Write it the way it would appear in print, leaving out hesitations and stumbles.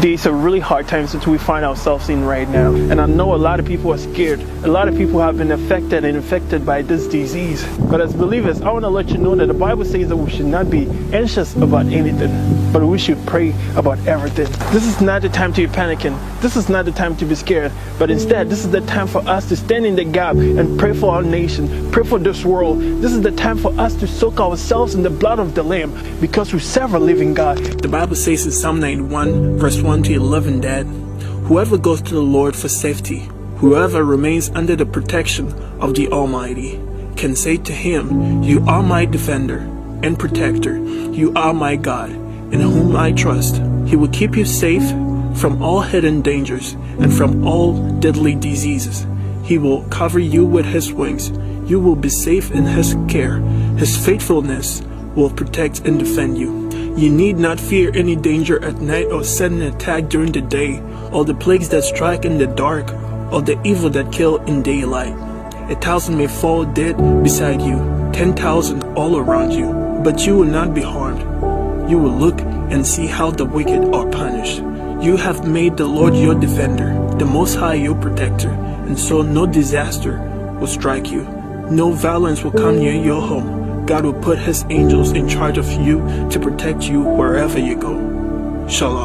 These are really hard times that we find ourselves in right now. And I know a lot of people are scared. A lot of people have been affected and infected by this disease. But as believers, I want to let you know that the Bible says that we should not be anxious about anything, but we should pray about everything. This is not the time to be panicking. This is not the time to be scared. But instead, this is the time for us to stand in the gap and pray for our nation, pray for this world. This is the time for us to soak ourselves in the blood of the Lamb, because we serve a living God. The Bible says in Psalm 91, verse 1 to 11 that whoever goes to the Lord for safety, whoever remains under the protection of the Almighty, can say to him, "You are my defender and protector. You are my God, in whom I trust." He will keep you safe from all hidden dangers and from all deadly diseases. He will cover you with his wings. You will be safe in his care. His faithfulness will protect and defend you. You need not fear any danger at night, or sudden attack during the day, or the plagues that strike in the dark, or the evil that kill in daylight. 1,000 may fall dead beside you, 10,000 all around you, but you will not be harmed. You will look and see how the wicked are punished. You have made the Lord your defender, the Most High your protector, and so no disaster will strike you. No violence will come near your home. God will put his angels in charge of you to protect you wherever you go. Shalom.